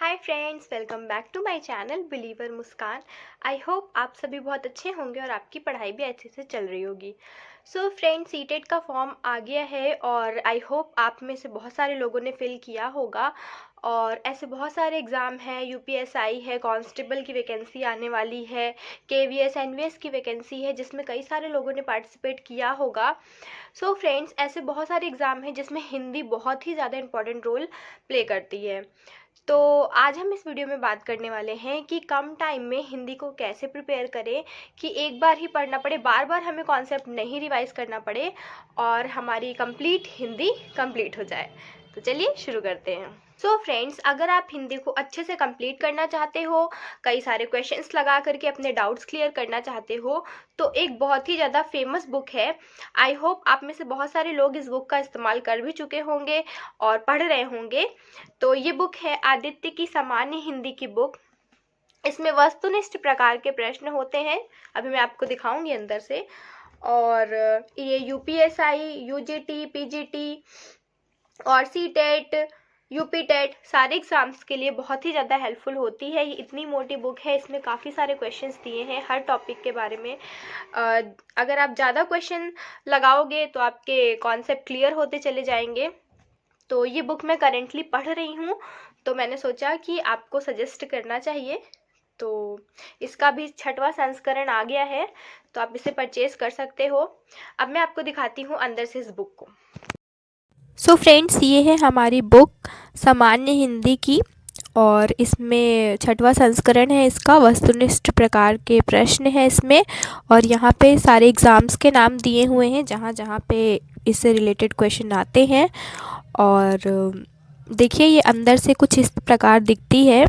Hi friends, welcome back to my channel believer Muskan. I hope आप सभी बहुत अच्छे होंगे और आपकी पढ़ाई भी अच्छे से चल रही होगी। सो फ्रेंड्स, सीटेट का फॉर्म आ गया है और आई होप आप में से बहुत सारे लोगों ने फिल किया होगा। और ऐसे बहुत सारे एग्ज़ाम हैं, यूपीएसआई है, कांस्टेबल की वैकेंसी आने वाली है, केवीएस एनवीएस की वैकेंसी है जिसमें कई सारे लोगों ने पार्टिसिपेट किया होगा। सो फ्रेंड्स, ऐसे बहुत सारे एग्ज़ाम हैं जिसमें हिंदी बहुत ही ज़्यादा इंपॉर्टेंट रोल प्ले करती है। तो आज हम इस वीडियो में बात करने वाले हैं कि कम टाइम में हिंदी को कैसे प्रिपेयर करें कि एक बार ही पढ़ना पड़े, बार बार हमें कॉन्सेप्ट नहीं रिवाइज करना पड़े और हमारी कंप्लीट हिंदी कंप्लीट हो जाए। तो चलिए शुरू करते हैं। सो फ्रेंड्स, अगर आप हिंदी को अच्छे से कंप्लीट करना चाहते हो, कई सारे क्वेश्चंस लगा करके अपने डाउट्स क्लियर करना चाहते हो, तो एक बहुत ही ज़्यादा फेमस बुक है। आई होप आप में से बहुत सारे लोग इस बुक का इस्तेमाल कर भी चुके होंगे और पढ़ रहे होंगे। तो ये बुक है आदित्य की सामान्य हिंदी की बुक। इसमें वस्तुनिष्ठ प्रकार के प्रश्न होते हैं, अभी मैं आपको दिखाऊंगी अंदर से। और ये यूपीएसआई, यूजीटी, पीजीटी और सीटेट, यूपी टेट सारे एग्ज़ाम्स के लिए बहुत ही ज़्यादा हेल्पफुल होती है। ये इतनी मोटी बुक है, इसमें काफ़ी सारे क्वेश्चंस दिए हैं हर टॉपिक के बारे में। अगर आप ज़्यादा क्वेश्चन लगाओगे तो आपके कॉन्सेप्ट क्लियर होते चले जाएंगे। तो ये बुक मैं करेंटली पढ़ रही हूँ, तो मैंने सोचा कि आपको सजेस्ट करना चाहिए। तो इसका भी 6वां संस्करण आ गया है, तो आप इसे परचेज़ कर सकते हो। अब मैं आपको दिखाती हूँ अंदर से इस बुक को। सो फ्रेंड्स, ये है हमारी बुक सामान्य हिंदी की और इसमें 6वां संस्करण है इसका। वस्तुनिष्ठ प्रकार के प्रश्न है इसमें और यहाँ पे सारे एग्ज़ाम्स के नाम दिए हुए हैं जहाँ जहाँ पे इससे रिलेटेड क्वेश्चन आते हैं। और देखिए, ये अंदर से कुछ इस प्रकार दिखती है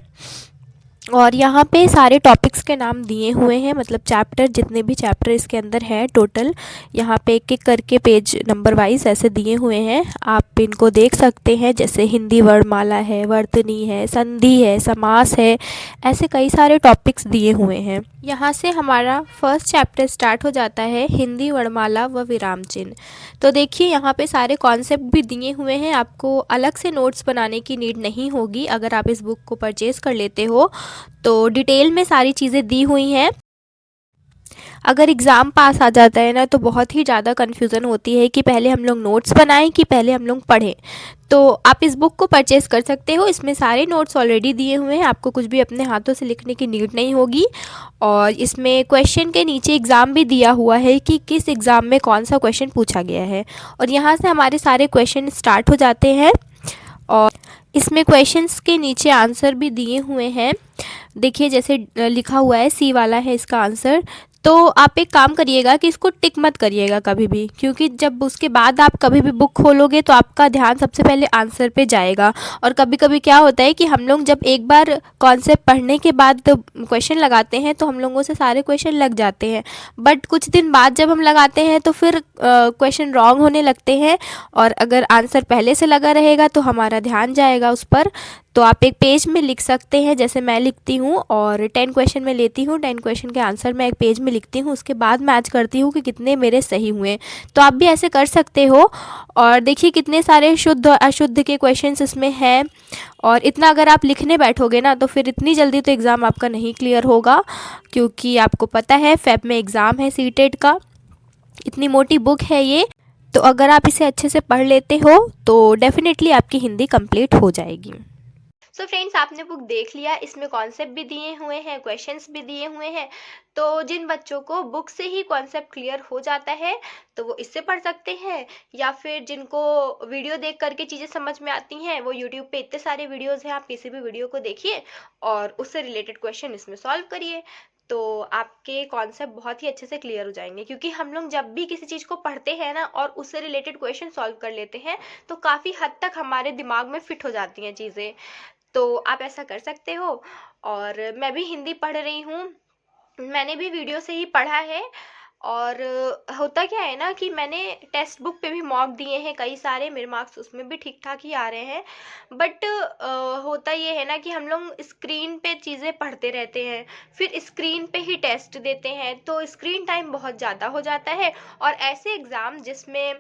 और यहाँ पे सारे टॉपिक्स के नाम दिए हुए हैं, मतलब चैप्टर, जितने भी चैप्टर इसके अंदर हैं टोटल, यहाँ पे एक एक करके पेज नंबर वाइज ऐसे दिए हुए हैं। आप इनको देख सकते हैं, जैसे हिंदी वर्णमाला है, वर्तनी है, संधि है, समास है, ऐसे कई सारे टॉपिक्स दिए हुए हैं। यहाँ से हमारा फर्स्ट चैप्टर स्टार्ट हो जाता है, हिंदी वर्णमाला व विराम चिन्ह। तो देखिए, यहाँ पे सारे कॉन्सेप्ट भी दिए हुए हैं, आपको अलग से नोट्स बनाने की नीड नहीं होगी अगर आप इस बुक को परचेज़ कर लेते हो। तो डिटेल में सारी चीज़ें दी हुई हैं। अगर एग्ज़ाम पास आ जाता है ना, तो बहुत ही ज़्यादा कन्फ्यूज़न होती है कि पहले हम लोग नोट्स बनाएं कि पहले हम लोग पढ़ें। तो आप इस बुक को परचेज़ कर सकते हो, इसमें सारे नोट्स ऑलरेडी दिए हुए हैं, आपको कुछ भी अपने हाथों से लिखने की नीड नहीं होगी। और इसमें क्वेश्चन के नीचे एग्ज़ाम भी दिया हुआ है कि किस एग्ज़ाम में कौन सा क्वेश्चन पूछा गया है, और यहाँ से हमारे सारे क्वेश्चन स्टार्ट हो जाते हैं। और इसमें क्वेश्चंस के नीचे आंसर भी दिए हुए हैं। देखिए, जैसे लिखा हुआ है सी वाला है इसका आंसर। तो आप एक काम करिएगा कि इसको टिक मत करिएगा कभी भी, क्योंकि जब उसके बाद आप कभी भी बुक खोलोगे तो आपका ध्यान सबसे पहले आंसर पे जाएगा। और कभी कभी क्या होता है कि हम लोग जब एक बार कॉन्सेप्ट पढ़ने के बाद क्वेश्चन लगाते हैं तो हम लोगों से सारे क्वेश्चन लग जाते हैं, बट कुछ दिन बाद जब हम लगाते हैं तो फिर क्वेश्चन रॉन्ग होने लगते हैं। और अगर आंसर पहले से लगा रहेगा तो हमारा ध्यान जाएगा उस पर। तो आप एक पेज में लिख सकते हैं, जैसे मैं लिखती हूँ, और 10 क्वेश्चन मैं लेती हूँ, 10 क्वेश्चन के आंसर मैं एक पेज में लिखती हूँ, उसके बाद मैच करती हूँ कि कितने मेरे सही हुए। तो आप भी ऐसे कर सकते हो। और देखिए, कितने सारे शुद्ध और अशुद्ध के क्वेश्चंस इसमें हैं। और इतना अगर आप लिखने बैठोगे ना, तो फिर इतनी जल्दी तो एग्ज़ाम आपका नहीं क्लियर होगा, क्योंकि आपको पता है फेब में एग्ज़ाम है सीटेट का। इतनी मोटी बुक है ये, तो अगर आप इसे अच्छे से पढ़ लेते हो तो डेफिनेटली आपकी हिंदी कंप्लीट हो जाएगी। सो फ्रेंड्स, आपने बुक देख लिया, इसमें कॉन्सेप्ट भी दिए हुए हैं, क्वेश्चंस भी दिए हुए हैं। तो जिन बच्चों को बुक से ही कॉन्सेप्ट क्लियर हो जाता है तो वो इससे पढ़ सकते हैं, या फिर जिनको वीडियो देख करके चीज़ें समझ में आती हैं, वो यूट्यूब पे इतने सारे वीडियोज़ हैं, आप किसी भी वीडियो को देखिए और उससे रिलेटेड क्वेश्चन इसमें सॉल्व करिए। तो आपके कॉन्सेप्ट बहुत ही अच्छे से क्लियर हो जाएंगे, क्योंकि हम लोग जब भी किसी चीज़ को पढ़ते हैं ना और उससे रिलेटेड क्वेश्चन सॉल्व कर लेते हैं तो काफ़ी हद तक हमारे दिमाग में फिट हो जाती हैं चीज़ें। तो आप ऐसा कर सकते हो। और मैं भी हिंदी पढ़ रही हूँ, मैंने भी वीडियो से ही पढ़ा है। और होता क्या है ना कि मैंने टेक्स्ट बुक पे भी मॉक दिए हैं कई सारे, मेरे मार्क्स उसमें भी ठीक ठाक ही आ रहे हैं। बट होता ये है ना कि हम लोग स्क्रीन पे चीज़ें पढ़ते रहते हैं, फिर स्क्रीन पे ही टेस्ट देते हैं, तो स्क्रीन टाइम बहुत ज़्यादा हो जाता है। और ऐसे एग्ज़ाम जिसमें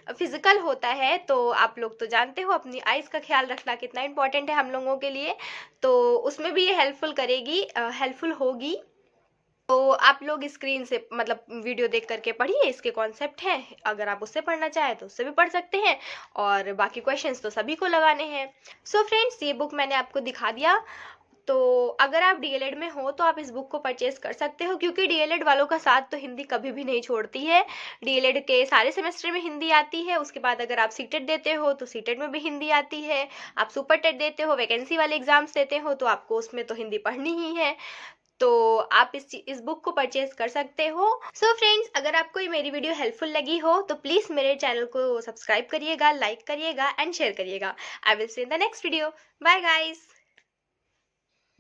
फिजिकल होता है, तो आप लोग तो जानते हो अपनी आइज़ का ख्याल रखना कितना इम्पोर्टेंट है हम लोगों के लिए, तो उसमें भी ये हेल्पफुल होगी। तो आप लोग स्क्रीन से मतलब वीडियो देख करके पढ़िए, इसके कॉन्सेप्ट हैं, अगर आप उससे पढ़ना चाहें तो उससे भी पढ़ सकते हैं, और बाकी क्वेश्चंस तो सभी को लगाने हैं। सो फ्रेंड्स, ये बुक मैंने आपको दिखा दिया। तो अगर आप डीएलएड में हो तो आप इस बुक को परचेज कर सकते हो, क्योंकि डीएलएड वालों का साथ तो हिंदी कभी भी नहीं छोड़ती है। डीएलएड के सारे सेमेस्टर में हिंदी आती है, उसके बाद अगर आप सीटेट देते हो तो सीटेट में भी हिंदी आती है, आप सुपर टेट देते हो, वैकेंसी वाले एग्जाम्स देते हो, तो आपको उसमें तो हिंदी पढ़नी ही है। तो आप इस बुक को परचेज कर सकते हो। सो फ्रेंड्स, अगर आपको ये मेरी वीडियो हेल्पफुल लगी हो तो प्लीज़ मेरे चैनल को सब्सक्राइब करिएगा, लाइक करिएगा एंड शेयर करिएगा। I will see in the next video. Bye guys.